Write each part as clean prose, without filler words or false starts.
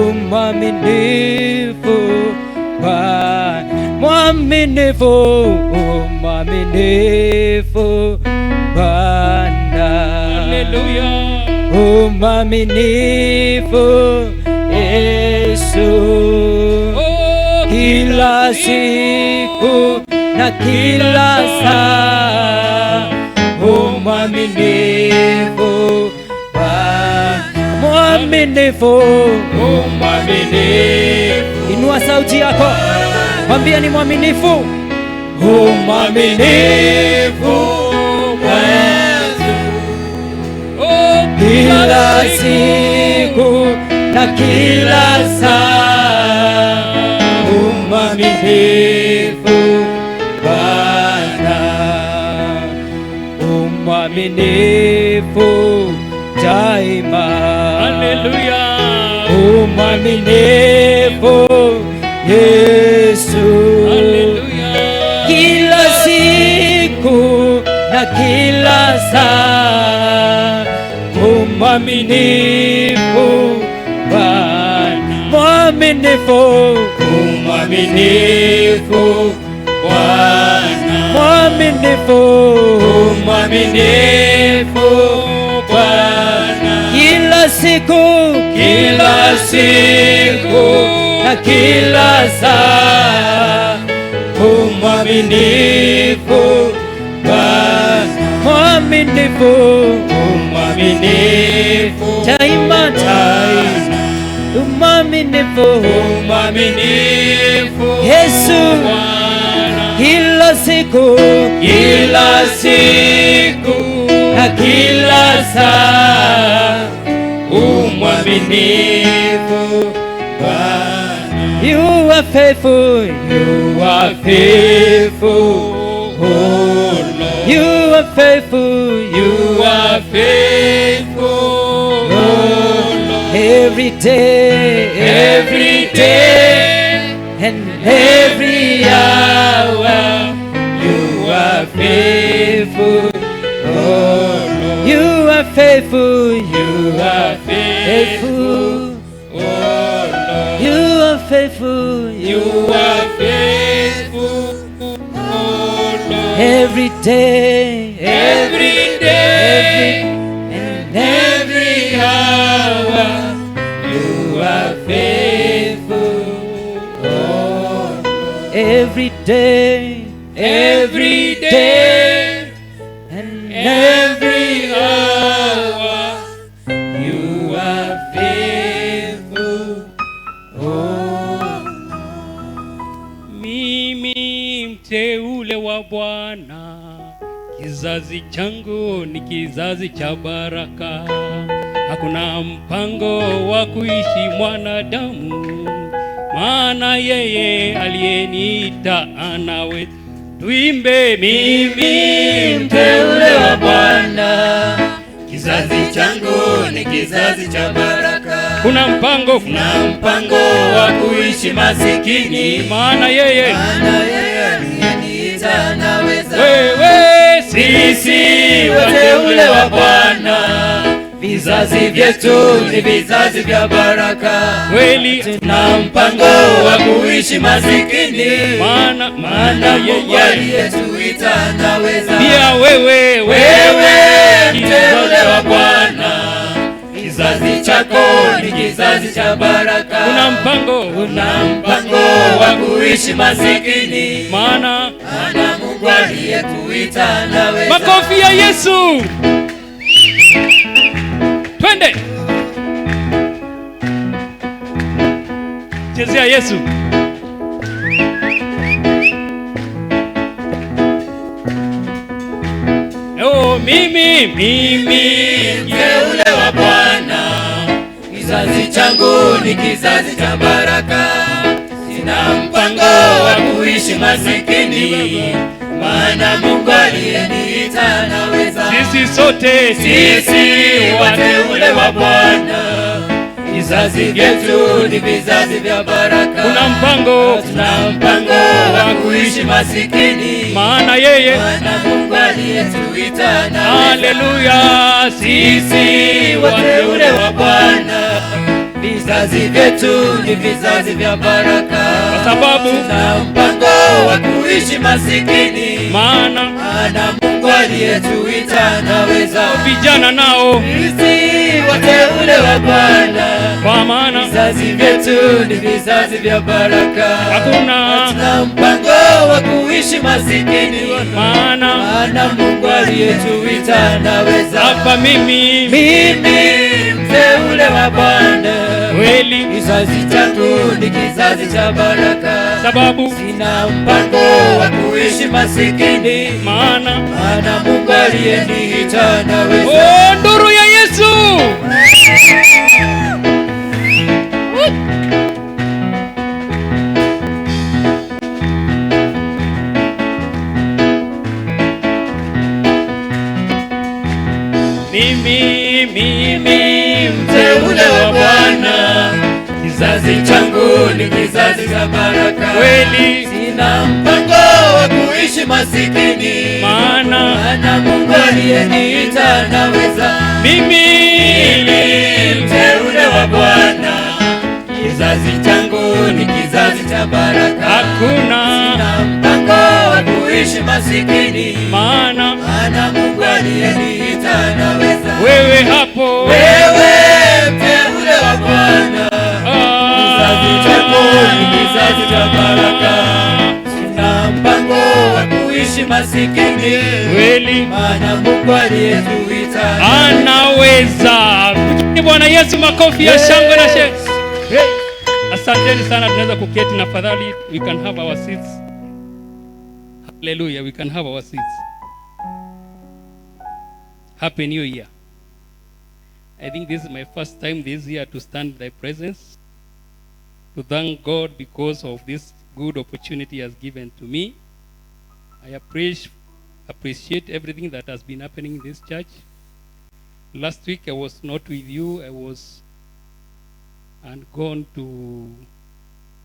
mwaminifu Bwana, mwaminifu, mwaminifu Bwana. Haleluya. Mwaminifu Yesu, kila siku na kila saa. Mwaminifu Bwana, mwaminifu, mwaminifu. Inua sauti yako, mwambie ni mwaminifu. Mwaminifu kila siku na kila saa. Mwaminifu Bwana, mwaminifu daima. Haleluya. Mwaminifu Yesu. Haleluya. Kila siku na kila saa. Mwaminifu Bwana, mwaminifu, mwaminifu Bwana, mwaminifu, mwaminifu Bwana. Kila siku na kila saa. Mwaminifu Bwana, mwaminifu, mwaminifu daima, daima. Mwaminifu, mwaminifu Yesu. Kila siku na kila saa. Mwaminifu Bwana. You are faithful, you are faithful, oh Lord. You are faithful, you are faithful, oh Lord. Every day and every hour. You are faithful, oh Lord. You are faithful, you are faithful, oh Lord. You are faithful, you are faithful, oh Lord. Every day and every hour. You are faithful, oh Lord. Every day and every hour. You are faithful, oh Lord. Mimi mteule wa Bwana, kizazi changu ni kizazi cha baraka. Hakuna mpango wa kuishi mwanadamu, maana yeye aliyeniita anawe. Tuimbe, mimi mteule wa Bwana, kizazi changu ni kizazi cha baraka. Kuna mpango wa kuishi masikini, maana yeye aliyeniita anaweza. Wewe sisi wateule wa Bwana, vizazi vyetu ni vizazi vya baraka. Kweli tuna mpango wa kuishi masikini, maana yeye aliyetuita anaweza. Pia wewe mteule wa Bwana, kizazi chako ni kizazi cha baraka. Kuna mpango wa kuishi masikini, maana Mungu aliyekuita anaweza. Makofi ya Yesu. Twende. Chezea Yesu. Mimi mteule wa Bwana, kizazi changu ni kizazi cha baraka. Sina mpango wa kuishi masikini, maana Mungu aliyeniita anaweza. Sisi wateule wa Bwana, vizazi vyetu ni vizazi vya baraka. Tuna mpango wa kuishi masikini, maana Mungu aliyetuita anaweza. Haleluya. Sisi wateule wa Bwana, vizazi vyetu ni vizazi vya baraka, kwa sababu tuna mpango wa kuishi masikini, maana Mungu aliyetuita anaweza. vijana nao Sisi wateule wa Bwana, kwa maana vizazi vyetu ni vizazi vya baraka, hakuna tuna mpango wa kuishi masikini, maana Mungu aliyetuita anaweza. hapa mimi mteule wa Bwana, kweli, kizazi changu ni kizazi cha baraka, sababu sina mpango wa kuishi masikini, maana Mungu aliyeniita anaweza. oh, nduru ya Yesu. Mimi mteule wa Bwana, kizazi changu ni kizazi cha baraka, kweli, sina mpango wa kuishi masikini, maana Mungu aliyeniita anaweza. mimi mteule wa Bwana, kizazi changu ni kizazi cha baraka, hakuna sina mpango wa kuishi masikini, maana Mungu aliyeniita anaweza. wewe hapo, Wewe mteule wa Bwana, kizazi chako ni kizazi cha baraka, sina mpango wa kuishi masikini, kweli, maana Mungu aliyetuita anaweza. Kupigia Bwana Yesu makofi ya shangwe na sherehe. Asanteni sana, tunaweza kuketi na fadhali. We can have our seats. Hallelujah, we can have our seats. Happy New Year. I think this is my first time this year to stand in thy presence, to thank God because of this good opportunity he has given to me. I appreciate everything that has been happening in this church. Last week I was not with you. I was gone to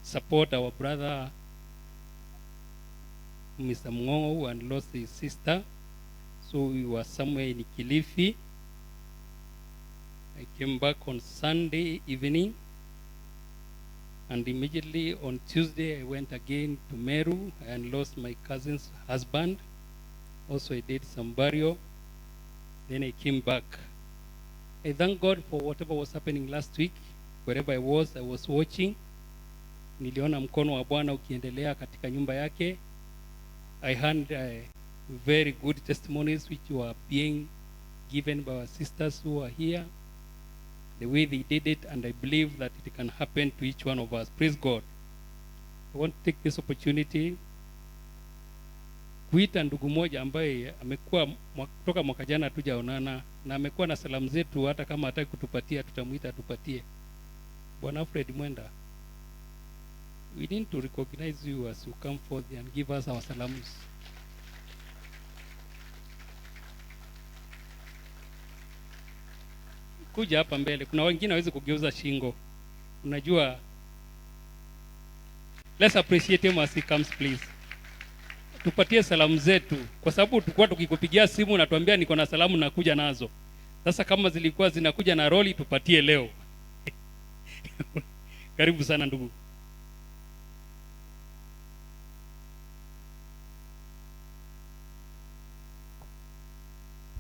support our brother Mr. MWANGAZA, who had lost his sister. So we were somewhere in Kilifi. I came back on Sunday evening, and immediately on Tuesday I went again to Meru and lost my cousin's husband. Also I did some burial. Then I came back. I thank God for whatever was happening last week. Wherever I was watching. Niliona mkono wa Bwana ukiendelea katika nyumba yake. I heard very good testimonies which were being given by our sisters who are here, the way they did it, and I believe that it can happen to each one of us. Praise God. I want to take this opportunity kuita ndugu moja ambaye amekuwa kutoka mwaka jana hatujaonana, na amekuwa na salamu zetu, hata kama hataki kutupatia tutamuita atupatie. Bwana Fred Mwenda, we need to recognize you as you come forth and give us our salams. Kuja hapa mbele. Kuna wengine hawezi kugeuza shingo. Unajua, let's appreciate him as he comes, please. Tupatie salamu zetu, kwa sababu tulikuwa tukikupigia simu na tuambia niko na salamu nakuja nazo. Sasa kama zilikuwa zinakuja na roli, tupatie leo. Karibu sana ndugu.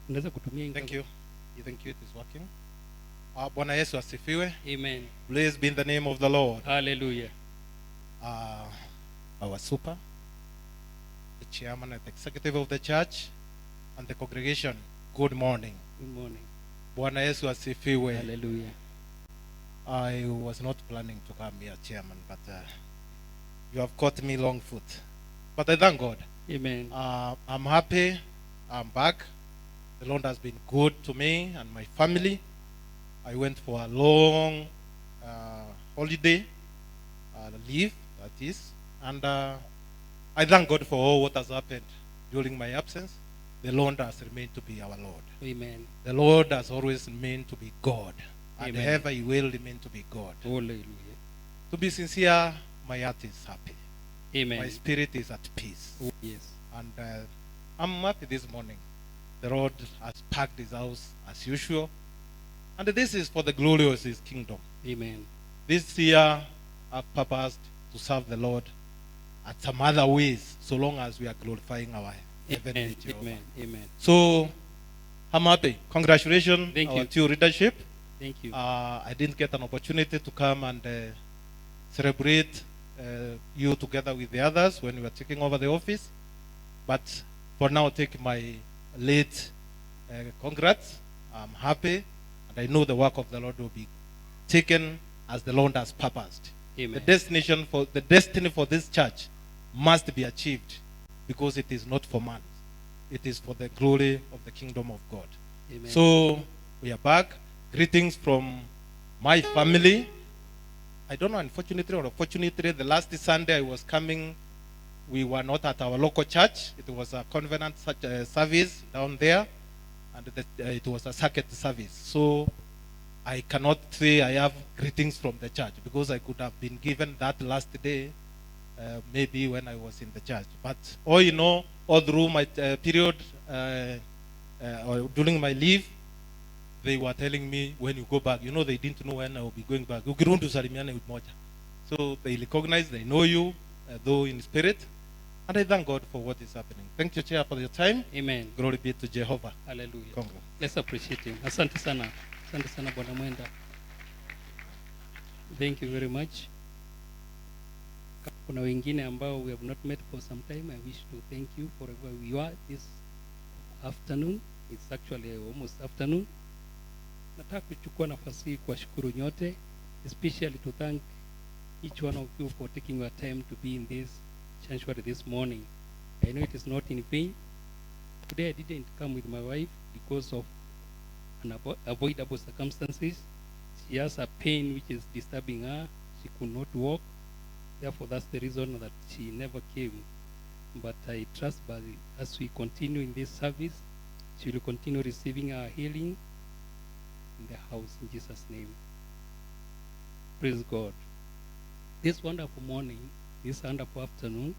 Unaweza kutumia Thank you. Thank you. It is working. Bwana Yesu asifiwe. Amen. Blessed be the name of the Lord. Hallelujah. Our super, the chairman and the executive of the church, and the congregation, good morning. Good morning. Bwana Yesu asifiwe. Hallelujah. I was not planning to come here, chairman, but you have caught me long foot. But I thank God. Amen. I'm happy. I'm back. The Lord has been good to me and my family. I went for a long holiday, leave, that is. And I thank God for all what has happened during my absence. The Lord has remained to be our Lord. Amen. The Lord has always remained to be God. And Amen. ever He will remain to be God. Hallelujah. To be sincere, my heart is happy. Amen. My spirit is at peace. Oh, yes. And I'm happy this morning. The Lord has packed His house as usual. And this is for the glory of his kingdom. Amen. This year, I've purposed to serve the Lord at some other ways, so long as we are glorifying our heavenly Amen. Jehovah. Amen. Amen. So, I'm happy. Congratulations, Thank our you. two leadership. Thank you. I didn't get an opportunity to come and celebrate you together with the others when we were taking over the office. But for now, take my late congrats. I'm happy, and I know the work of the Lord will be taken as the Lord has purposed. Amen. The destiny for this church must be achieved, because it is not for man. It is for the glory of the kingdom of God. Amen. So we are back. Greetings from my family. I don't know, unfortunately or fortunately, the last Sunday I was coming, we were not at our local church. It was a covenant service down there, and it was a circuit service. So I cannot say I have greetings from the church, because I could have been given that last day, maybe when I was in the church. But all you know, all through my period, or during my leave, they were telling me, when you go back, they didn't know when I will be going back. So they recognize, they know you, though in spirit. And I thank God for what is happening. Thank you, Chair, for your time. Amen. Glory be to Jehovah. Hallelujah. Congrats. Let's appreciate him. Asante sana. Asante sana Bwana Mwenda. Thank you very much. Kuna wengine ambao we have not met for some time. I wish to thank you for wherever you are this afternoon. It's actually almost afternoon. Nataka kuchukua nafasi hii kuwashukuru nyote, especially to thank each one of you for taking your time to be in this sanctuary this morning. I know it is not in vain. Today I didn't come with my wife because of unavoidable circumstances. She has a pain which is disturbing her. She could not walk. Therefore, that's the reason that she never came. But I trust by as we continue in this service, she will continue receiving her healing in the house in Jesus' name. Praise God. This wonderful morning, this wonderful afternoon,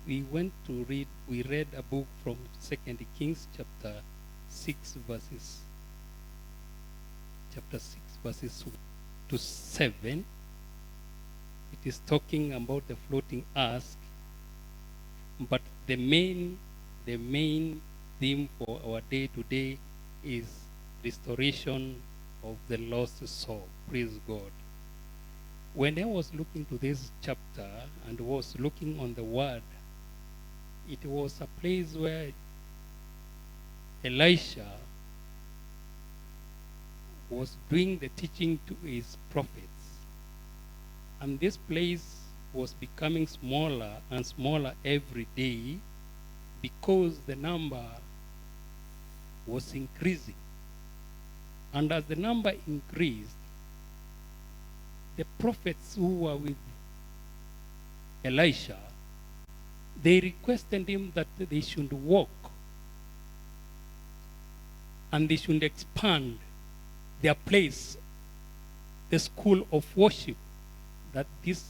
we read a book from 2 Kings chapter 6 verses 1 to 7. It is talking about the floating ask, but the main theme for our day today is restoration of the lost soul. Praise God. When I was looking to this chapter and was looking on the word, it was a place where Elisha was doing the teaching to his prophets. And this place was becoming smaller and smaller every day because the number was increasing. And as the number increased, the prophets who were with Elisha, they requested him that they should walk and they should expand their place, the school of worship that these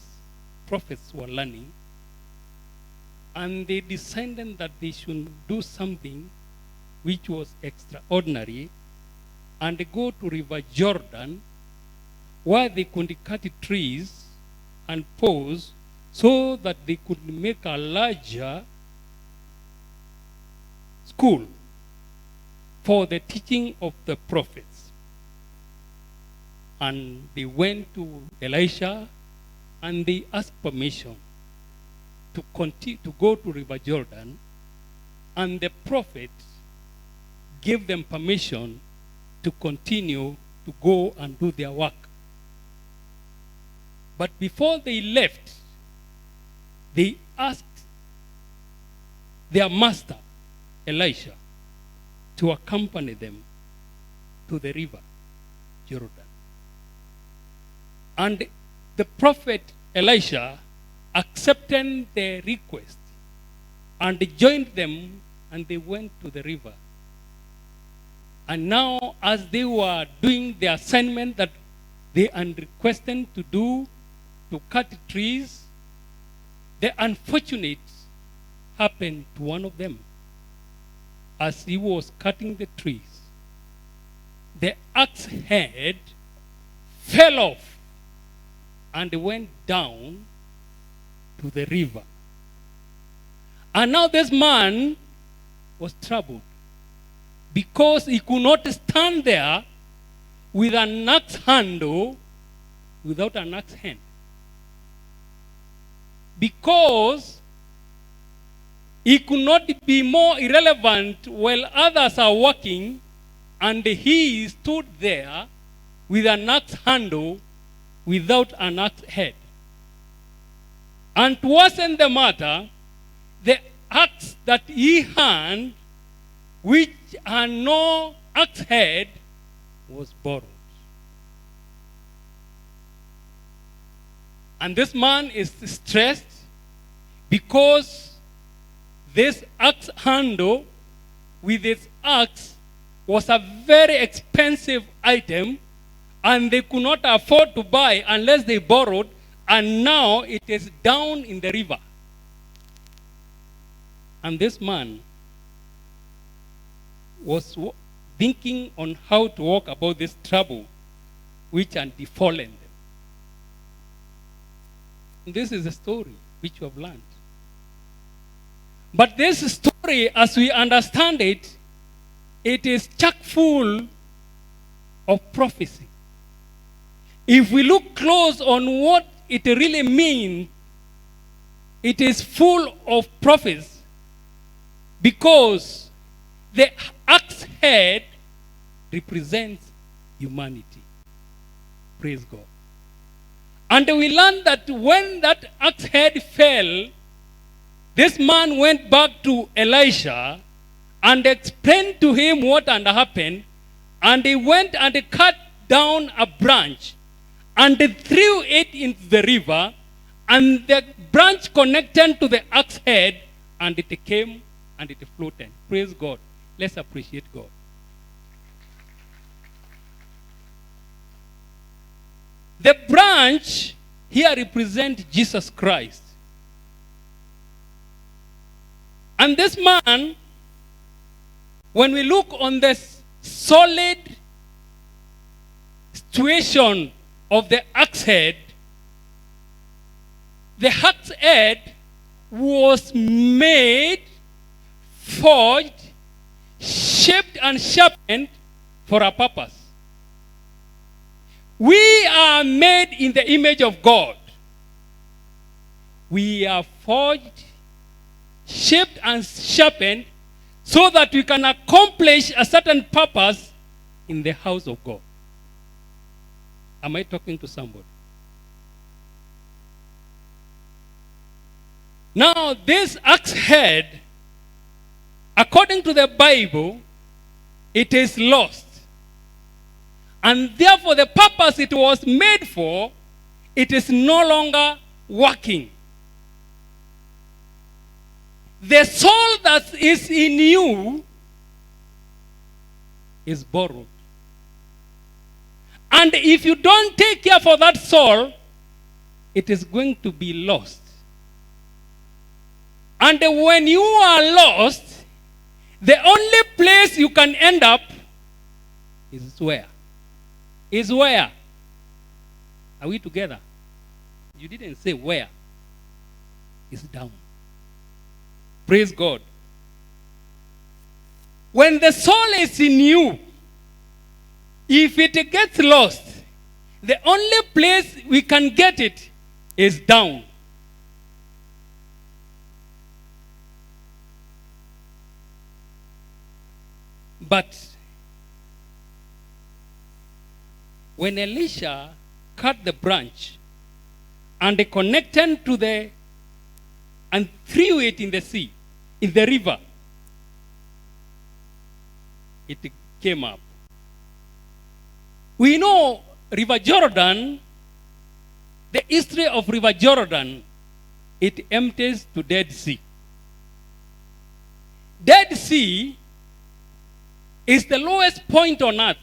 prophets were learning. And they decided that they should do something which was extraordinary and go to River Jordan, where they could cut trees and pause so that they could make a larger school for the teaching of the prophets. And they went to Elisha and they asked permission to continue to go to River Jordan, and the prophet gave them permission to continue to go and do their work. But before they left, they asked their master, Elisha, to accompany them to the river Jordan. And the prophet Elisha accepted their request and joined them, and they went to the river. And now, as they were doing the assignment that they had requested to do, to cut trees, the unfortunate happened to one of them. As he was cutting the trees, the axe head fell off and went down to the river. And now this man was troubled because he could not stand there with an axe handle without an axe hand. Because he could not be more irrelevant while others are working, and he stood there with an axe handle without an axe head. And to worsen the matter, the axe that he had, which had no axe head, was borrowed. And this man is stressed because this axe handle with its axe was a very expensive item, and they could not afford to buy unless they borrowed, and now it is down in the river. And this man was thinking on how to walk about this trouble which had befallen them. This is a story which you have learned. But this story, as we understand it, it is chock full of prophecy. If we look close on what it really means, it is full of prophecy, because the axe head represents humanity. Praise God. And we learn that when that axe head fell, this man went back to Elisha and explained to him what had happened, and he went and cut down a branch and threw it into the river, and the branch connected to the axe head, and it came and it floated. Praise God. Let's appreciate God. The branch here represents Jesus Christ. And this man, when we look on this solid situation of the axe head, the axe head was made, forged, shaped, and sharpened for a purpose. We are made in the image of God. We are forged, shaped, and sharpened so that we can accomplish a certain purpose in the house of God. Am I talking to somebody? Now, this axe head, according to the Bible, it is lost. And therefore, the purpose it was made for, it is no longer working. The soul that is in you is borrowed. And if you don't take care for that soul, it is going to be lost. And when you are lost, the only place you can end up is where? Is where? Are we together? You didn't say where. It's down. Praise God. When the soul is in you, if it gets lost, the only place we can get it is down. But when Elisha cut the branch and connected to the and threw it in the sea, in the river, it came up. We know River Jordan, the history of River Jordan, it empties to Dead Sea. Dead Sea is the lowest point on earth.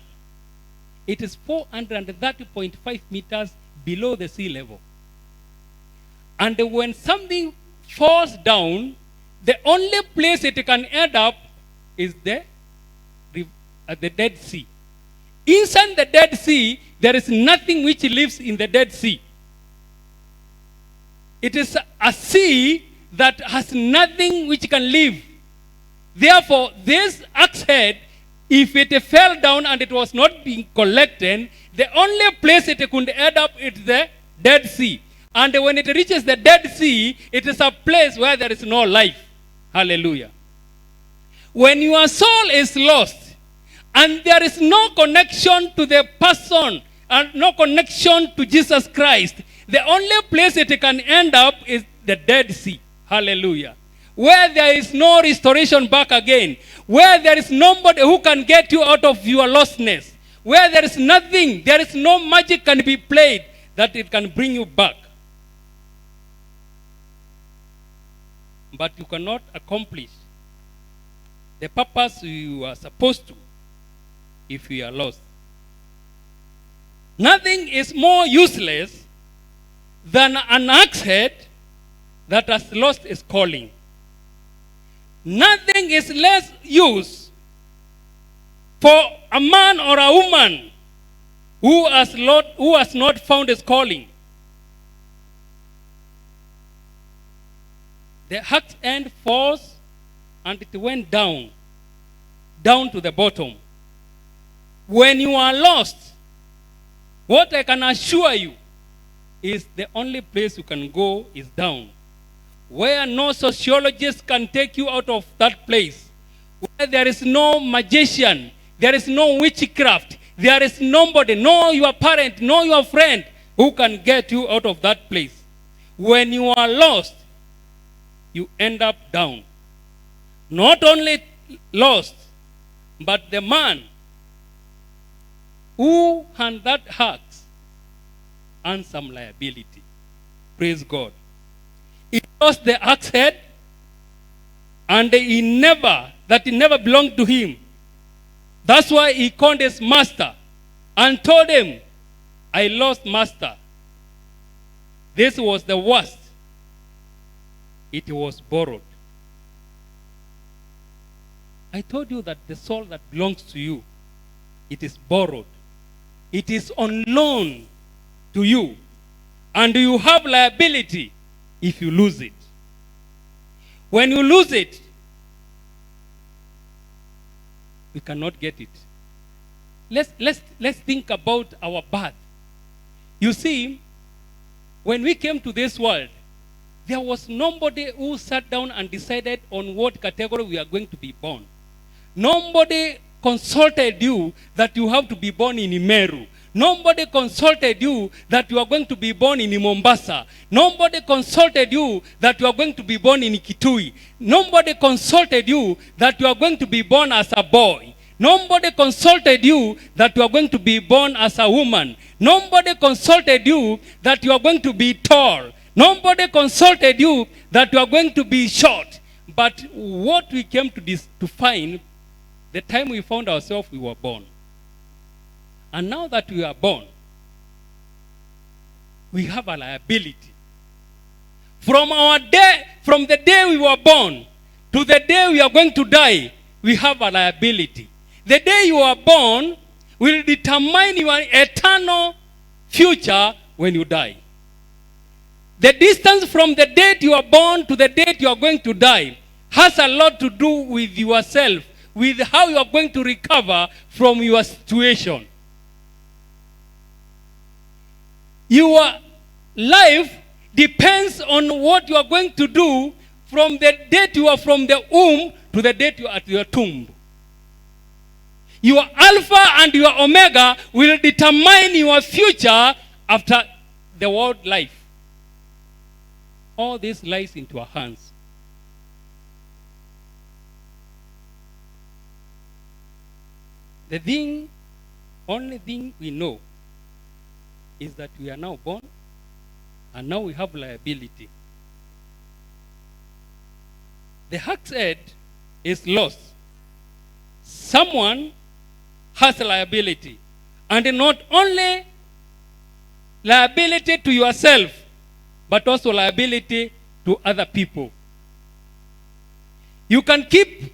It is 430.5 meters below the sea level. And when something falls down, the only place it can end up is the Dead Sea. Inside the Dead Sea, there is nothing which lives in the Dead Sea. It is a sea that has nothing which can live. Therefore, this axe head, if it fell down and it was not being collected, the only place it could end up is the Dead Sea. And when it reaches the Dead Sea, it is a place where there is no life. Hallelujah. When your soul is lost and there is no connection to the person and no connection to Jesus Christ, the only place it can end up is the Dead Sea. Hallelujah. Where there is no restoration back again. Where there is nobody who can get you out of your lostness. Where there is nothing, there is no magic can be played that it can bring you back. But you cannot accomplish the purpose you are supposed to if you are lost. Nothing is more useless than an axe head that has lost its calling. Nothing is less use for a man or a woman who has not found his calling. The axe end falls and it went down to the bottom. When you are lost, what I can assure you is the only place you can go is down. Where no sociologist can take you out of that place. Where there is no magician, there is no witchcraft, there is nobody, no your parent, no your friend who can get you out of that place. When you are lost, you end up down. Not only lost, but the man who had that axe and some liability. Praise God. He lost the axe head, and it never belonged to him. That's why he called his master and told him, I lost master. This was the worst. It was borrowed. I told you that the soul that belongs to you, it is borrowed. It is on loan to you. And you have liability if you lose it. When you lose it, we cannot get it. Let's think about our birth. You see, when we came to this world, there was nobody who sat down and decided on what category we are going to be born. Nobody consulted you that you have to be born in Meru. Nobody consulted you that you are going to be born in Mombasa. Nobody consulted you that you are going to be born in Kitui. Nobody consulted you that you are going to be born as a boy. Nobody consulted you that you are going to be born as a woman. Nobody consulted you that you are going to be tall. Nobody consulted you that you are going to be short. But what we came to find, the time we found ourselves, we were born. And now that we are born, we have a liability. From the day we were born to the day we are going to die, we have a liability. The day you are born will determine your eternal future when you die. The distance from the date you are born to the date you are going to die has a lot to do with yourself, with how you are going to recover from your situation. Your life depends on what you are going to do from the date you are from the womb to the date you are at your tomb. Your Alpha and your Omega will determine your future after the world life. All this lies into our hands. Only thing we know is that we are now born and now we have liability. The axe head is lost. Someone has a liability. And not only liability to yourself, but also liability to other people. You can keep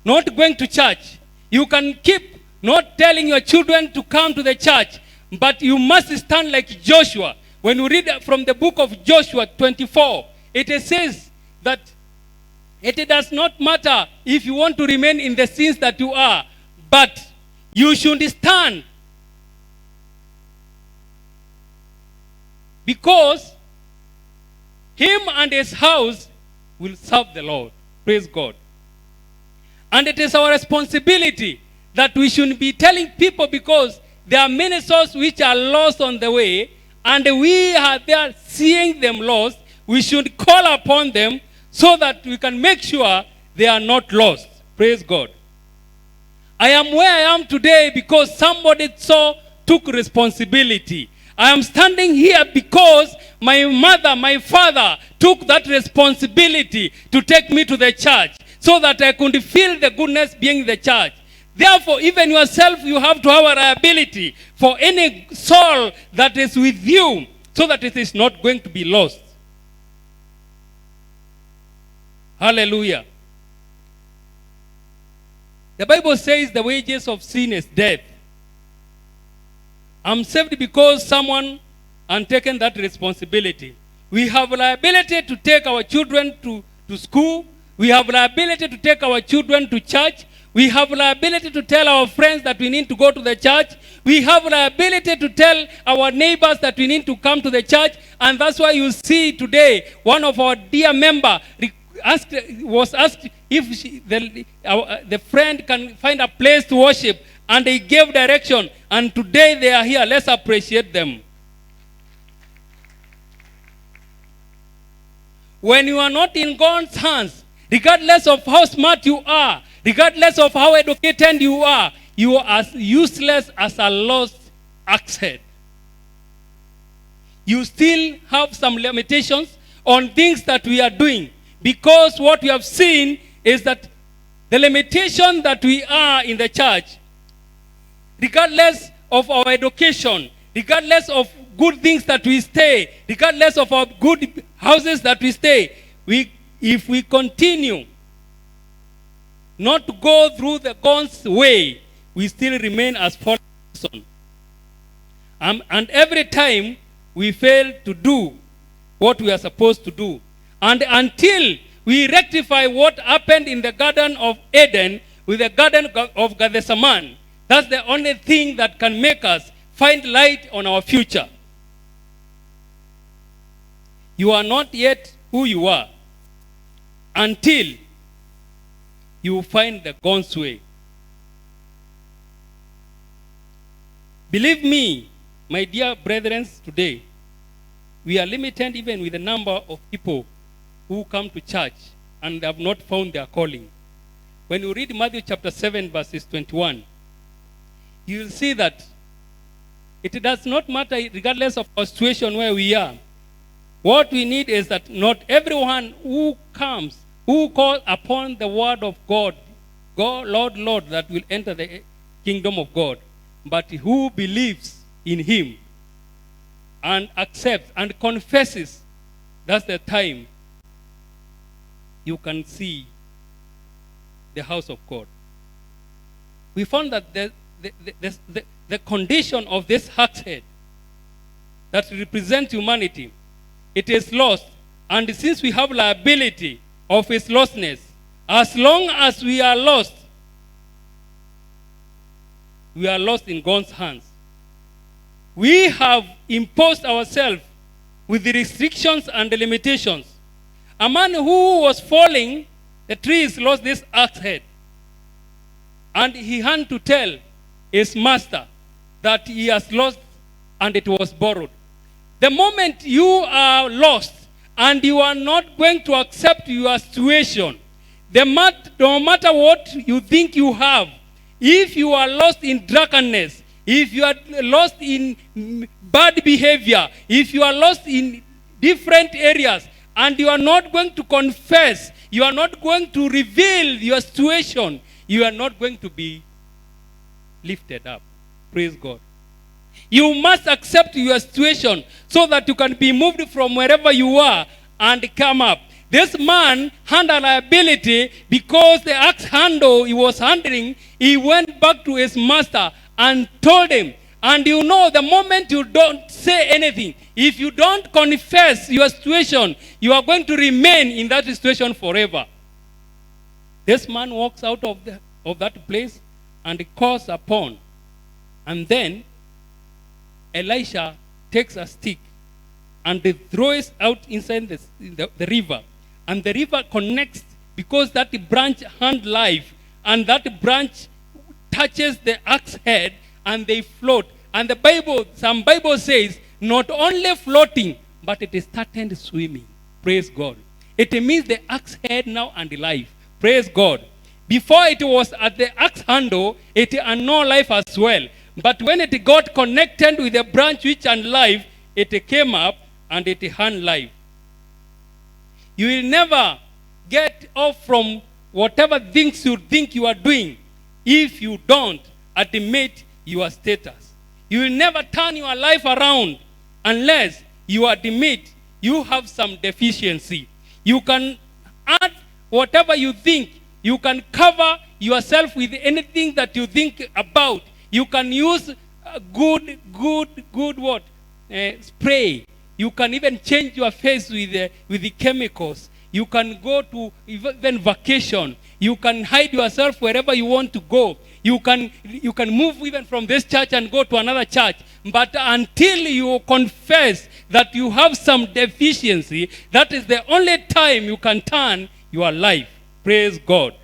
not going to church. You can keep not telling your children to come to the church, but you must stand like Joshua. When you read from the book of Joshua 24, it says that it does not matter if you want to remain in the sins that you are, but you should stand. Because him and his house will serve the Lord. Praise God. And it is our responsibility that we should be telling people, because there are many souls which are lost on the way, and we are there seeing them lost. We should call upon them so that we can make sure they are not lost. Praise God. I am where I am today because somebody took responsibility. I am standing here because my mother, my father took that responsibility to take me to the church so that I could feel the goodness being in the church. Therefore, even yourself, you have to have a liability for any soul that is with you so that it is not going to be lost. Hallelujah. The Bible says the wages of sin is death. I'm saved because someone has taken that responsibility. We have liability to take our children to school. We have liability to take our children to church. We have liability to tell our friends that we need to go to the church. We have liability to tell our neighbors that we need to come to the church. And that's why you see today, one of our dear members was asked if the friend can find a place to worship, and they gave direction, and today they are here. Let's appreciate them. When you are not in God's hands, regardless of how smart you are, regardless of how educated you are as useless as a lost axe head. You still have some limitations on things that we are doing, because what we have seen is that the limitation that we are in the church, regardless of our education, regardless of good things that we stay, regardless of our good houses that we stay, if we continue not to go through the God's way, we still remain as fallen person. And every time we fail to do what we are supposed to do. And until we rectify what happened in the Garden of Eden with the Garden of Gethsemane, that's the only thing that can make us find light on our future. You are not yet who you are until you find the God's way. Believe me, my dear brethren, today, we are limited even with the number of people who come to church and have not found their calling. When you read Matthew chapter 7, verses 21, you will see that it does not matter regardless of our situation where we are. What we need is that not everyone who comes, who calls upon the word of God, Lord, Lord, that will enter the kingdom of God, but who believes in him and accepts and confesses, that's the time you can see the house of God. We found that the condition of this axe head that represents humanity, it is lost. And since we have liability of its lostness, as long as we are lost in God's hands. We have imposed ourselves with the restrictions and the limitations. A man who was falling, the trees lost this axe head. And he had to tell his master that he has lost and it was borrowed. The moment you are lost and you are not going to accept your situation, no matter what you think you have, if you are lost in drunkenness, if you are lost in bad behavior, if you are lost in different areas, and you are not going to confess, you are not going to reveal your situation, you are not going to be lifted up. Praise God. You must accept your situation so that you can be moved from wherever you are and come up. This man had a liability because the axe handle he was handling, he went back to his master and told him. And you know, the moment you don't say anything, if you don't confess your situation, you are going to remain in that situation forever. This man walks out of that place and calls upon. And then Elisha takes a stick and they throws out inside the river. And the river connects because that branch hand life, and that branch touches the axe head and they float. And some Bible says, not only floating, but it started swimming. Praise God. It means the axe head now and life. Praise God. Before it was at the axe handle, it had no life as well. But when it got connected with the branch which had life, it came up and it had life. You will never get off from whatever things you think you are doing if you don't admit your status. You will never turn your life around unless you admit you have some deficiency. You can add whatever you think. You can cover yourself with anything that you think about. You can use good what? Spray. You can even change your face with the chemicals. You can go to even vacation. You can hide yourself wherever you want to go. You can move even from this church and go to another church. But until you confess that you have some deficiency, that is the only time you can turn your life. Praise God.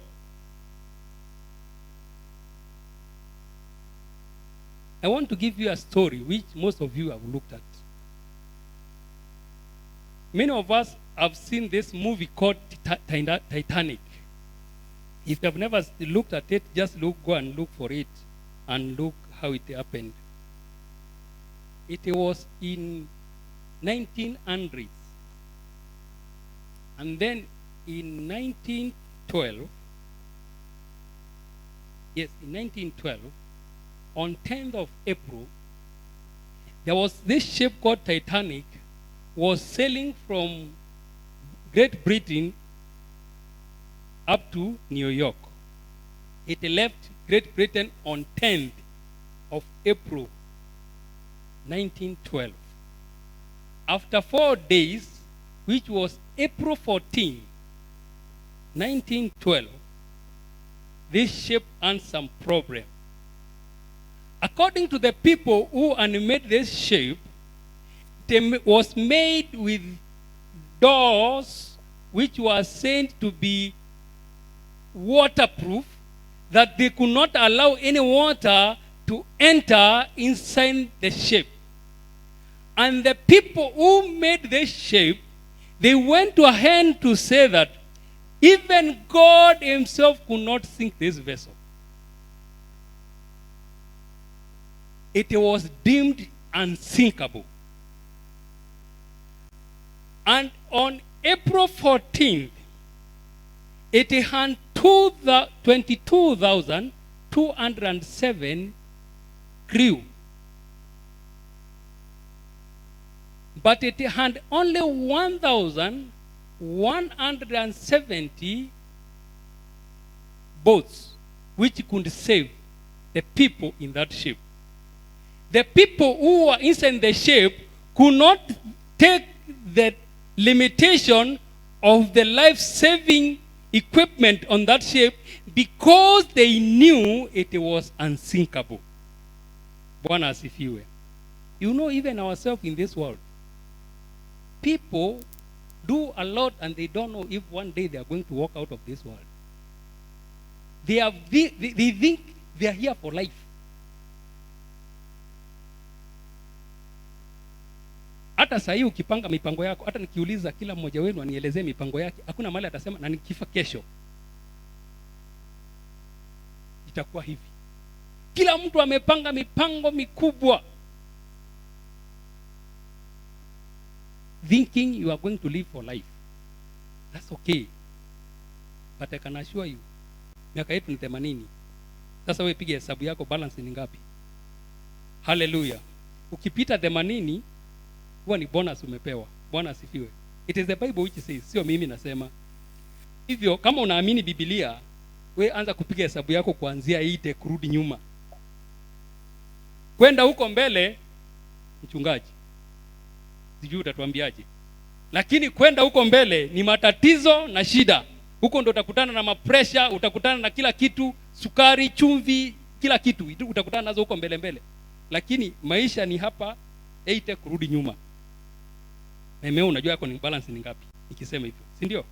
I want to give you a story which most of you have looked at. Many of us have seen this movie called Titanic. If you have never looked at it, just go and look for it and look how it happened. It was in 1900s. And then in 1912, on 10th of April, there was this ship called Titanic was sailing from Great Britain up to New York. It left Great Britain on 10th of April, 1912. After 4 days, which was April 14, 1912, this ship had some problem. According to the people who animated this ship, it was made with doors which were said to be waterproof, that they could not allow any water to enter inside the ship. And the people who made this ship, they went to ahead to say that even God himself could not sink this vessel. It was deemed unsinkable. And on April 14th, it had 22,207 crew. But it had only 1,170 boats which could save the people in that ship. The people who were inside the ship could not take the limitation of the life-saving equipment on that ship because they knew it was unsinkable. Bwana asifiwe. You know, even ourselves in this world, people do a lot and they don't know if one day they are going to walk out of this world. They think they are here for life. Hata saa hii ukipanga mipango yako, hata nikiuliza kila mmoja wenu anielezee mipango yake, hakuna mahali atasema na nikifa kesho itakuwa hivi. Kila mtu amepanga mipango mikubwa, thinking you are going to live for life. That's okay. But I can assure you, miaka yetu ni 80. Sasa wewe piga hesabu yako, balance ni ngapi? Hallelujah. Ukipita 80, huwa ni bonus umepewa. Bwana asifiwe. It is the Bible which says, sio mimi nasema. Hivyo kama unaamini Biblia, we anza kupiga hesabu yako kuanzia 8 kurudi nyuma. Kwenda huko mbele, mchungaji, sijui utatuambiaje. Lakini kwenda huko mbele ni matatizo na shida. Huko ndo utakutana na mapresha, utakutana na kila kitu, sukari, chumvi, kila kitu utakutana nazo huko mbele. Lakini maisha ni hapa 8 kurudi nyuma. Na mimi unajua yako ni balance ni ngapi nikisema hivyo, si ndio?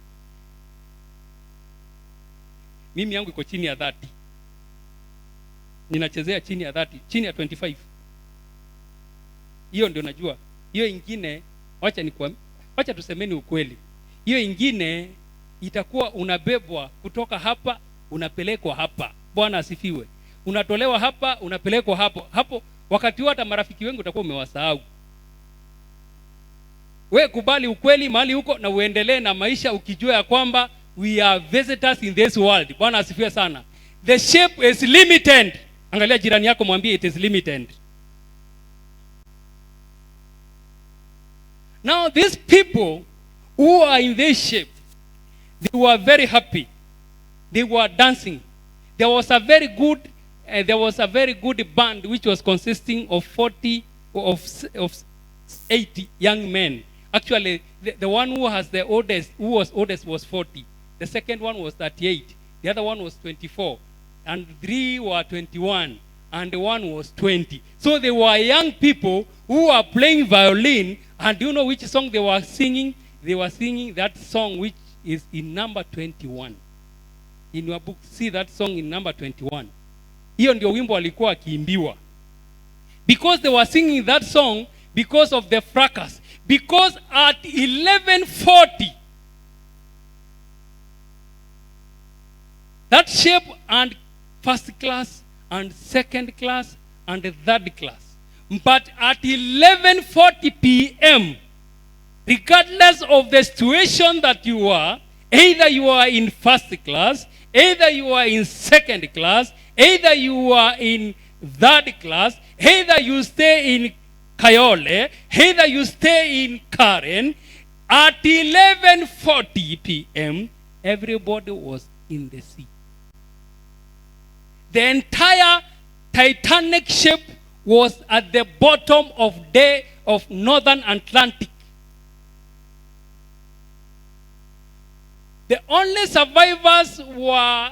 Mimi yangu iko chini ya 30. Ninachezea chini ya 30, chini ya 25. Hiyo ndio najua. Hiyo ingine wacha tusemeni ukweli. Hiyo ingine itakuwa unabebwa kutoka hapa unapelekwa hapa. Bwana asifiwe. Unatolewa hapa unapelekwa hapo. Hapo wakati wote marafiki wengi utakuwa umewasahau. We kubali ukweli mahali huko na uendelee na maisha ukijua ya kwamba we are visitors in this world. Bwana asifiwe sana. The shape is limited. Angalia jirani yako mwambie it is limited. Now these people who are in this shape, they were very happy. They were dancing. There was a very good band which was consisting of 80 young men. Actually, the one who was oldest was 40. The second one was 38. The other one was 24. And 3 were 21. And the one was 20. So they were young people who were playing violin. And do you know which song they were singing? They were singing that song which is in number 21. In your book, see that song in number 21. Hiyo ndio wimbo walikuwa wakiimbiwa. Because they were singing that song because of the fracas. Because at 11:40, that shape and first class and second class and third class. But at 11:40 p.m., regardless of the situation that you are, either you are in first class, either you are in second class, either you are in third class, either you stay in Kayole, either you stay in Karen, at 11:40 p.m., everybody was in the sea. The entire Titanic ship was at the bottom of Northern Atlantic. The only survivors were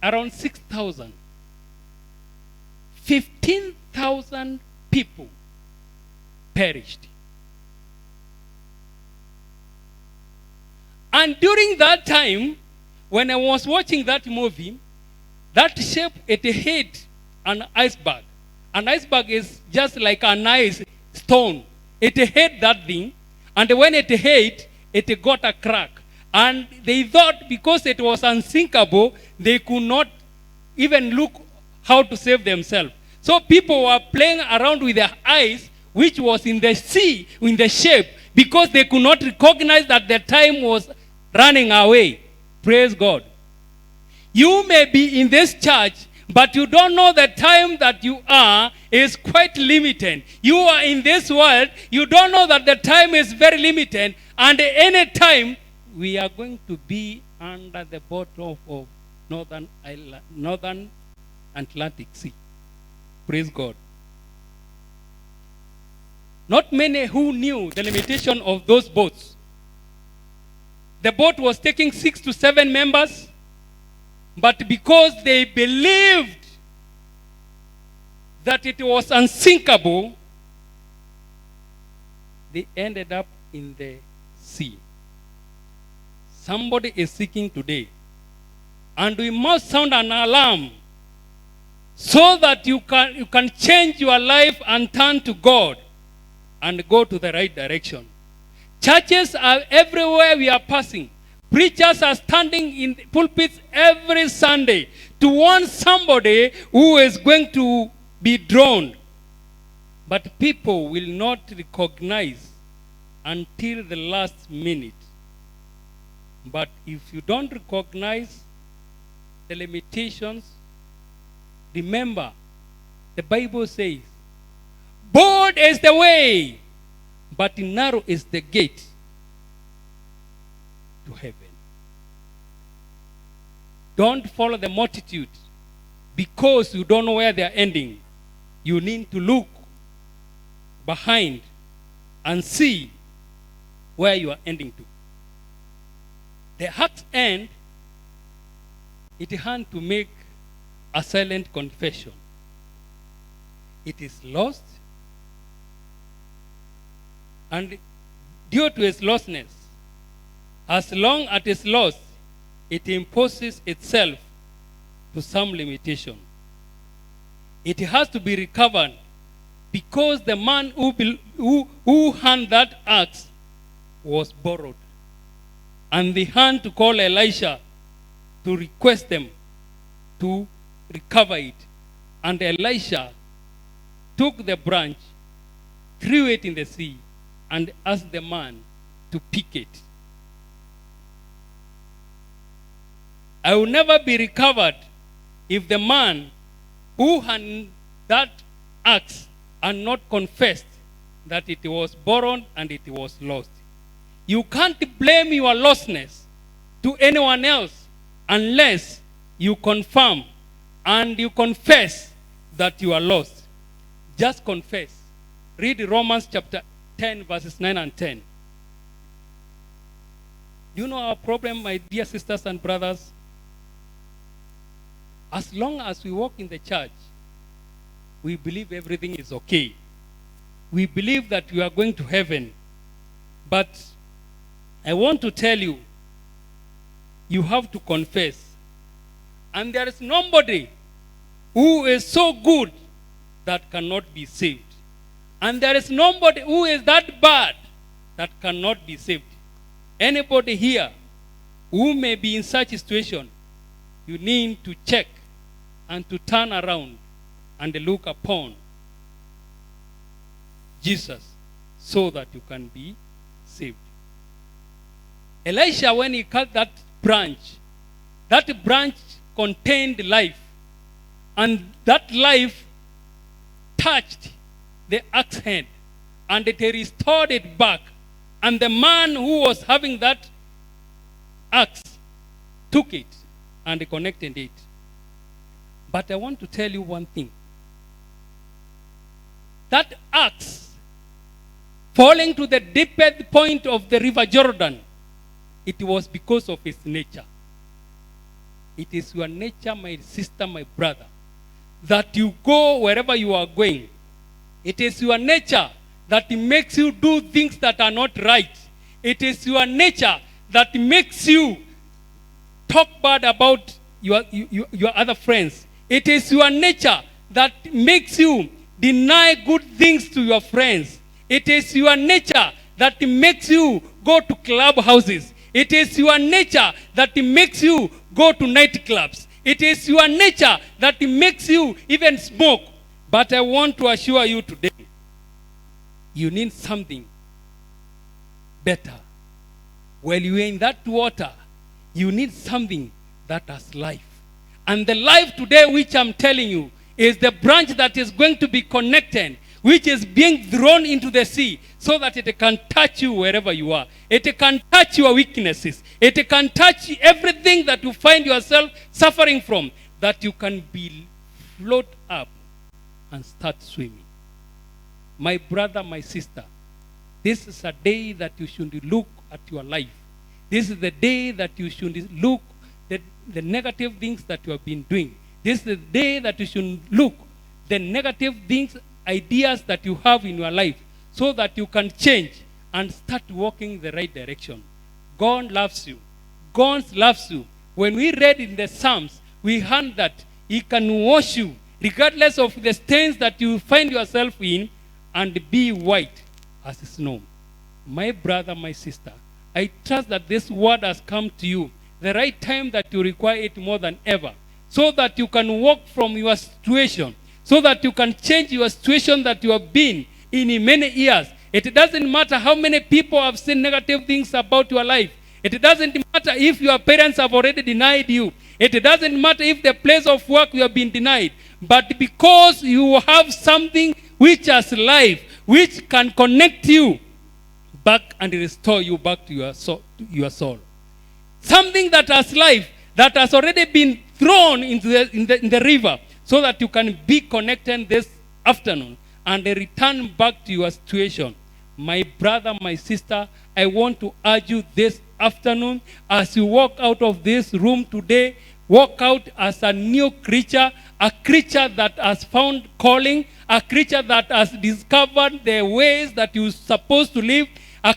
around 6,000. 15,000 people perished. And during that time, when I was watching that movie, that ship, it hit an iceberg. An iceberg is just like an ice stone. It hit that thing, and when it hit, it got a crack. And they thought because it was unsinkable, they could not even look how to save themselves. So people were playing around with the ice, which was in the sea, in the ship, because they could not recognize that the time was running away. Praise God. You may be in this church, but you don't know the time that you are is quite limited. You are in this world, you don't know that the time is very limited, and any time we are going to be under the bottom of Northern Atlantic Sea. Praise God. Not many who knew the limitation of those boats. The boat was taking 6 to 7 members, but because they believed that it was unsinkable, they ended up in the sea. Somebody is seeking today, and we must sound an alarm so that you can change your life and turn to God and go to the right direction. Churches are everywhere we are passing. Preachers are standing in pulpits every Sunday to warn somebody who is going to be drowned. But people will not recognize until the last minute. But if you don't recognize the limitations, remember, the Bible says, broad is the way, but narrow is the gate to heaven. Don't follow the multitude because you don't know where they are ending. You need to look behind and see where you are ending to. The heart's end, it has to make a silent confession. It is lost, and due to its lostness, as long as it is lost, it imposes itself to some limitation. It has to be recovered because the man who had that axe was borrowed. And they had to call Elisha to request them to recover it. And Elisha took the branch, threw it in the sea, and asked the man to pick it. I will never be recovered if the man who had that axe had not confessed that it was borrowed and it was lost. You can't blame your lostness to anyone else unless you confirm and you confess that you are lost. Just confess. Read Romans chapter 10, verses 9 and 10. You know our problem, my dear sisters and brothers? As long as we walk in the church, we believe everything is okay. We believe that we are going to heaven. But I want to tell you, you have to confess. And there is nobody who is so good that cannot be saved. And there is nobody who is that bad that cannot be saved. Anybody here who may be in such a situation, you need to check and to turn around and look upon Jesus so that you can be saved. Elisha, when he cut that branch contained life. And that life touched the axe head and it restored it back. And the man who was having that axe took it and connected it. But I want to tell you one thing. That axe falling to the deepest point of the river Jordan, it was because of its nature. It is your nature, my sister, my brother, that you go wherever you are going. It is your nature that makes you do things that are not right. It is your nature that makes you talk bad about your other friends. It is your nature that makes you deny good things to your friends. It is your nature that makes you go to clubhouses. It is your nature that makes you go to nightclubs. It is your nature that makes you even smoke. But I want to assure you today, you need something better. While you are in that water, you need something that has life. And the life today which I'm telling you is the branch that is going to be connected, which is being thrown into the sea so that it can touch you wherever you are. It can touch your weaknesses. It can touch everything that you find yourself suffering from, that you can be float up and start swimming. My brother, my sister, this is a day that you should look at your life. This is the day that you should look at the negative things that you have been doing. This is the day that you should look the negative things, ideas that you have in your life, so that you can change and start walking the right direction. God loves you. God loves you. When we read in the Psalms, we heard that He can wash you regardless of the stains that you find yourself in, and be white as snow. My brother, my sister, I trust that this word has come to you the right time that you require it more than ever, so that you can walk from your situation, so that you can change your situation that you have been in many years. It doesn't matter how many people have said negative things about your life. It doesn't matter if your parents have already denied you. It doesn't matter if the place of work you have been denied. But because you have something which has life, which can connect you back and restore you back to your soul. Something that has life, that has already been thrown into in the river, so that you can be connected this afternoon and return back to your situation. My brother, my sister, I want to urge you this afternoon, as you walk out of this room today, walk out as a new creature, a creature that has found calling, a creature that has discovered the ways that you're supposed to live, a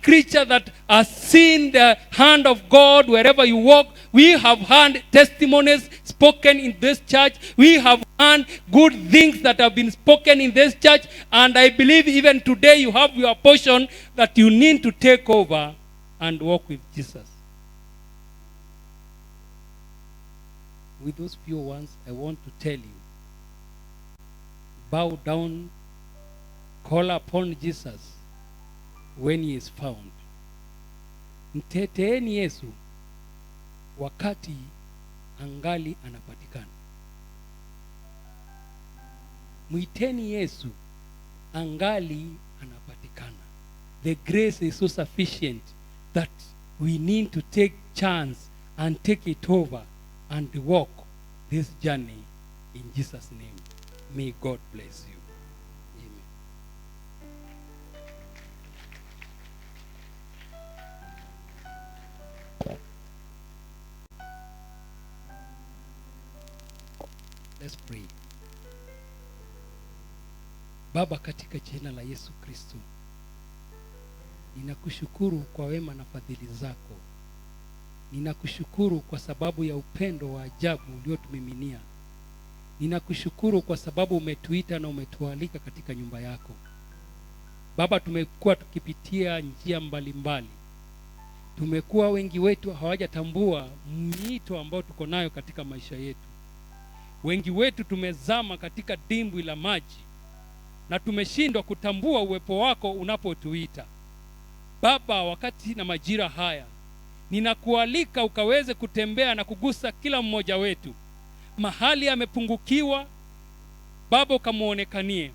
creature that has seen the hand of God wherever you walk. We have heard testimonies spoken in this church. We have heard good things that have been spoken in this church. And I believe even today you have your portion that you need to take over and walk with Jesus. With those few words, I want to tell you, bow down, call upon Jesus when he is found. Mteteeni Yesu wakati angali anapatikana. Mwiteni Yesu angali anapatikana. The grace is so sufficient that we need to take chance and take it over and walk this journey in Jesus' name. May God bless you. Amen. Let's pray. Baba, katika jina la Yesu Kristo, ninakushukuru kwa wema na fadhili zako. Ninakushukuru kwa sababu ya upendo wa ajabu uliotumiminia. Ninakushukuru kwa sababu umetuita na umetualika katika nyumba yako. Baba, tumekuwa tukipitia njia mbalimbali. Tumekuwa wengi wetu hawajatambua mwito ambao tuko nayo katika maisha yetu. Wengi wetu tumezama katika dimbwi la maji na tumeshindwa kutambua uwepo wako unapotuita. Baba, wakati na majira haya, ninakualika ukaweze kutembea na kugusa kila mmoja wetu. Mahali amepungukiwa, Baba ukamuonekanie.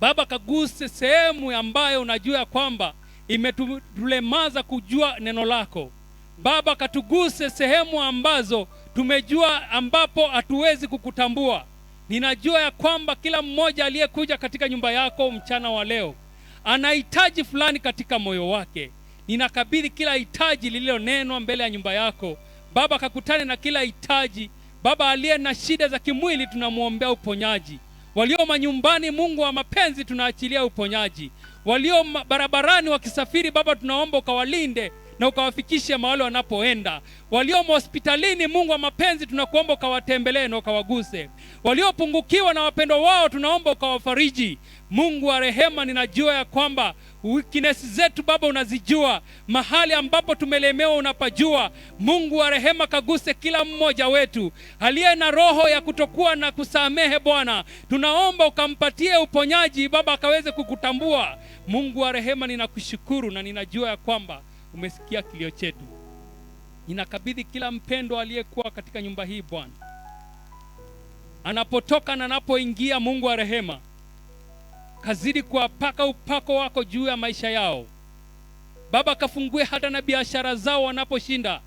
Baba, kaguse sehemu ambayo unajua kwamba imetulemaza kujua neno lako. Baba, katuguse sehemu ambazo tumejua ambapo hatuwezi kukutambua. Ninajua ya kwamba kila mmoja aliyekuja katika nyumba yako mchana wa leo anahitaji fulani katika moyo wake. Ninakabidhi kila hitaji lililonenwa mbele ya nyumba yako. Baba, kakutane na kila hitaji. Baba, aliye na shida za kimwili tunamuombea uponyaji. Walio manyumbani, Mungu wa mapenzi, tunaachilia uponyaji. Walio barabarani wakisafiri, Baba, tunaomba ukawalinde na ukawafikishe mahali wanapoenda. Walio hospitalini, Mungu wa mapenzi, tunakuomba ukawatembelee na ukawaguse. Waliopungukiwa na wapendwa wao, tunaomba ukawafariji. Mungu wa rehema, ninajua ya kwamba weakness zetu Baba unazijua, mahali ambapo tumelemewa unapajua. Mungu wa rehema, kaguse kila mmoja wetu aliye na roho ya kutokuwa na kusamehe. Bwana, tunaomba ukampatie uponyaji Baba, akaweze kukutambua. Mungu wa rehema, ninakushukuru na ninajua ya kwamba umesikia kilio chetu. Ninakabidhi kila mpendo aliyekuwa katika nyumba hii Bwana, anapotoka na anapoingia. Mungu wa rehema, kazidi kuwapaka upako wako juu ya maisha yao. Baba, kafungue hata na biashara zao wanaposhinda.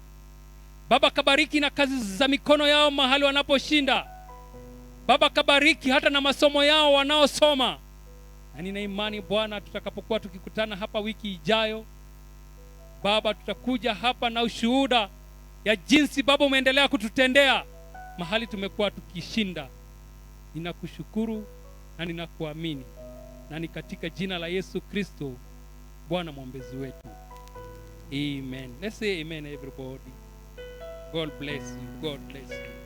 Baba, kabariki na kazi za mikono yao mahali wanaposhinda. Baba, kabariki hata na masomo yao wanaosoma. Na nina imani Bwana, tutakapokuwa tukikutana hapa wiki ijayo, Baba, tutakuja hapa na ushuhuda ya jinsi Baba umeendelea kututendea mahali tumekuwa tukishinda. Ninakushukuru na ninakuamini, na ni katika jina la Yesu Kristo Bwana mwombezi wetu. Amen. Let's say amen everybody. God bless you. God bless you.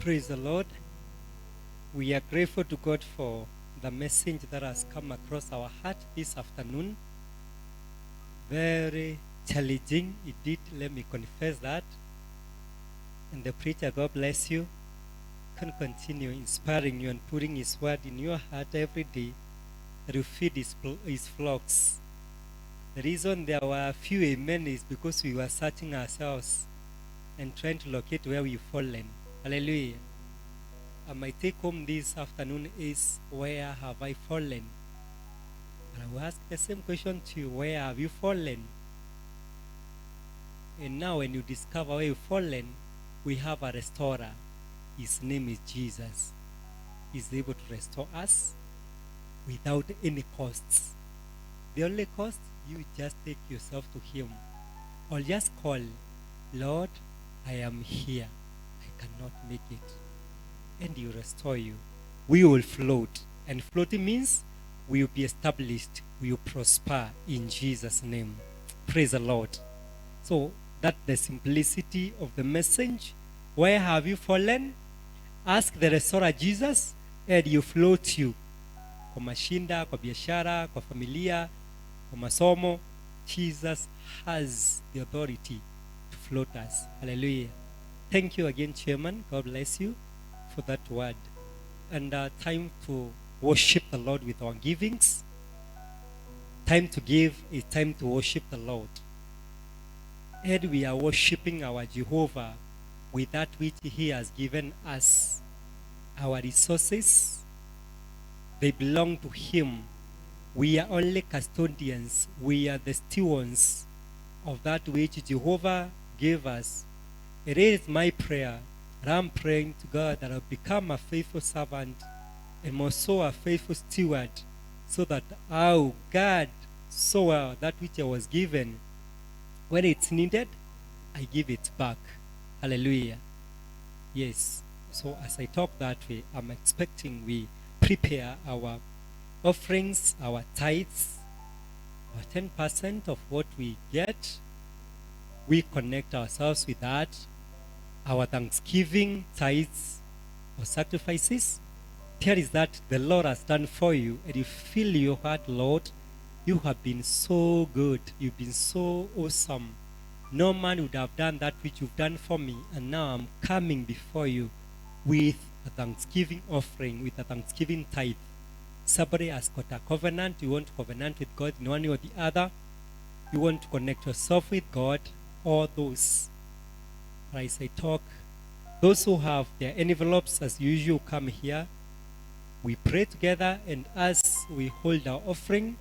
Praise the Lord. We are grateful to God for the message that has come across our heart this afternoon. Very challenging indeed, let me confess that. And the preacher, God bless you, can continue inspiring you and putting his word in your heart every day that you feed his flocks. The reason there were a few amen is because we were searching ourselves and trying to locate where we've fallen. Hallelujah. And my take home this afternoon is, where have I fallen? And I will ask the same question to you, where have you fallen? And now when you discover where you've fallen, we have a restorer. His name is Jesus. He's able to restore us without any costs. The only cost, you just take yourself to him. Or just call, Lord, I am here. I cannot make it. And he will restore you. We will float. And floating means we will be established. We will prosper in Jesus' name. Praise the Lord. So that's the simplicity of the message. Where have you fallen? Ask the restorer Jesus, and you float you. Kwa mashinda, kwa biashara, kwa familia, kwa masomo, Jesus has the authority to float us. Hallelujah. Thank you again, Chairman. God bless you for that word. And time to worship the Lord with our givings. Time to give is time to worship the Lord. And we are worshiping our Jehovah with that which he has given us. Our resources, they belong to him. We are only custodians. We are the stewards of that which Jehovah gave us. It is my prayer, and I'm praying to God that I'll become a faithful servant and more so a faithful steward, so that I'll guard so well that which I was given. When it's needed, I give it back. Hallelujah. Yes. So as I talk that way, I'm expecting we prepare our offerings, our tithes, our 10% of what we get. We connect ourselves with that. Our thanksgiving, tithes, or sacrifices. Here is that the Lord has done for you, and you feel your heart, Lord, you have been so good. You've been so awesome. No man would have done that which you've done for me, and now I'm coming before you with a thanksgiving offering, with a thanksgiving tithe. Somebody has got a covenant. You want to covenant with God in one way or the other. You want to connect yourself with God. All those. As I talk, those who have their envelopes as usual come here. We pray together, and as we hold our offering,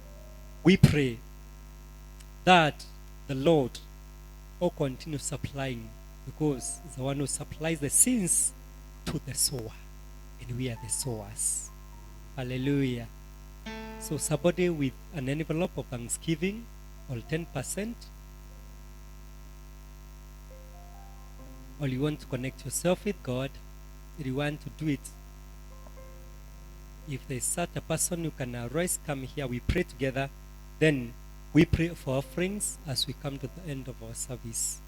we pray that the Lord will continue supplying, because He's the one who supplies the sins to the sower, and we are the sowers. Hallelujah. So somebody with an envelope of thanksgiving, or 10%, or you want to connect yourself with God, if you want to do it, if there's such a person who can arise, come here, we pray together, then we pray for offerings as we come to the end of our service.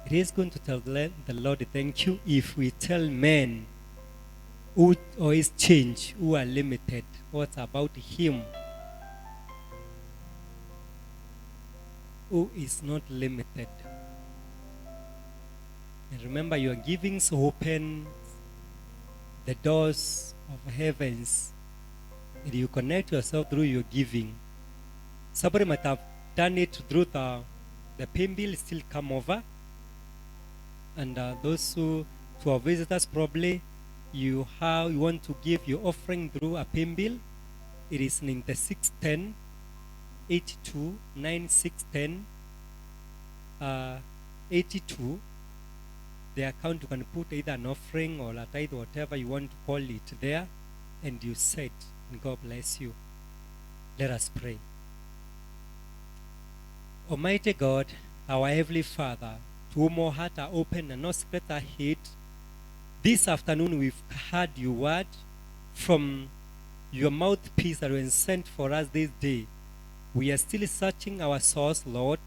It is going to tell the Lord thank you if we tell men who always change, who are limited, what's about him who is not limited. And remember, your givings open the doors of heavens, and you connect yourself through your giving. Somebody might have done it through the Paybill, still come over. And those who, to our visitors, probably you want to give your offering through a Paybill. It is in the 610 82 9610 82. The account, you can put either an offering or a tithe, whatever you want to call it there, and you said, and God bless you. Let us pray. Almighty God, our Heavenly Father, to whom our heart are open and no secret are hid, this afternoon we've heard your word from your mouthpiece that was sent for us this day. We are still searching our souls, Lord,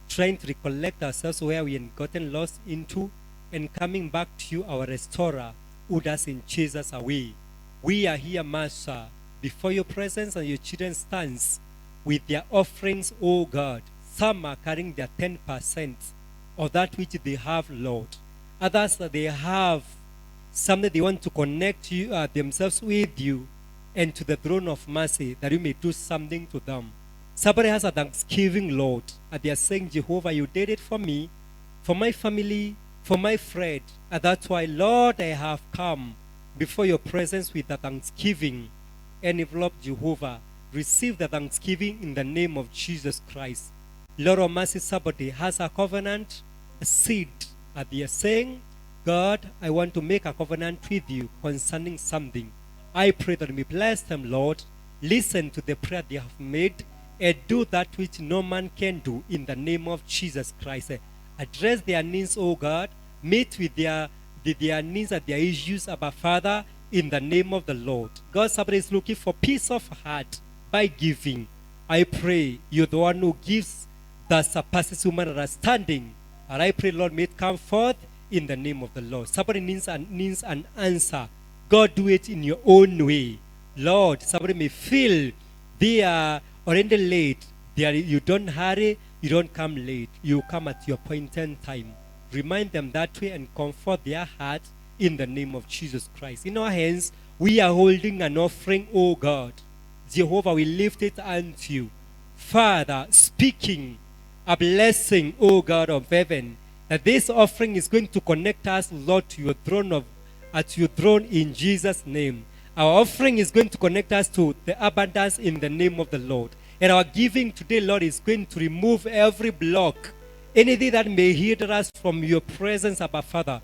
trying to recollect ourselves where we had gotten lost into, and coming back to you, our restorer, who doesn't chase us away. We are here, Master, before your presence, and your children stands with their offerings, O God. Some are carrying their 10% of that which they have, Lord. Others, they have something they want to connect you, themselves with you. and to the throne of mercy that you may do something to them. Somebody has a thanksgiving, Lord, and they are saying, Jehovah, you did it for me, for my family, for my friend, and that's why, Lord, I have come before your presence with a thanksgiving. Envelope, Jehovah, receive the thanksgiving in the name of Jesus Christ. Lord of mercy, somebody has a covenant, a seed, and they are saying, God, I want to make a covenant with you concerning something. I pray that you may bless them, Lord. Listen to the prayer they have made and do that which no man can do in the name of Jesus Christ. Address their needs, oh God. Meet with their needs and their issues, Abba Father, in the name of the Lord. God, somebody is looking for peace of heart by giving. I pray you're the one who gives that surpasses human understanding. And I pray, Lord, may it come forth in the name of the Lord. Somebody needs an answer. God, do it in your own way. Lord, somebody may feel they are already late. You don't hurry, you don't come late. You come at your appointed time. Remind them that way and comfort their heart in the name of Jesus Christ. In our hands, we are holding an offering, oh God. Jehovah, we lift it unto you. Father, speaking a blessing, oh God of heaven, that this offering is going to connect us, Lord, to your throne in Jesus' name. Our offering is going to connect us to the abundance in the name of the Lord. And our giving today, Lord, is going to remove every block, anything that may hinder us from your presence, Abba Father.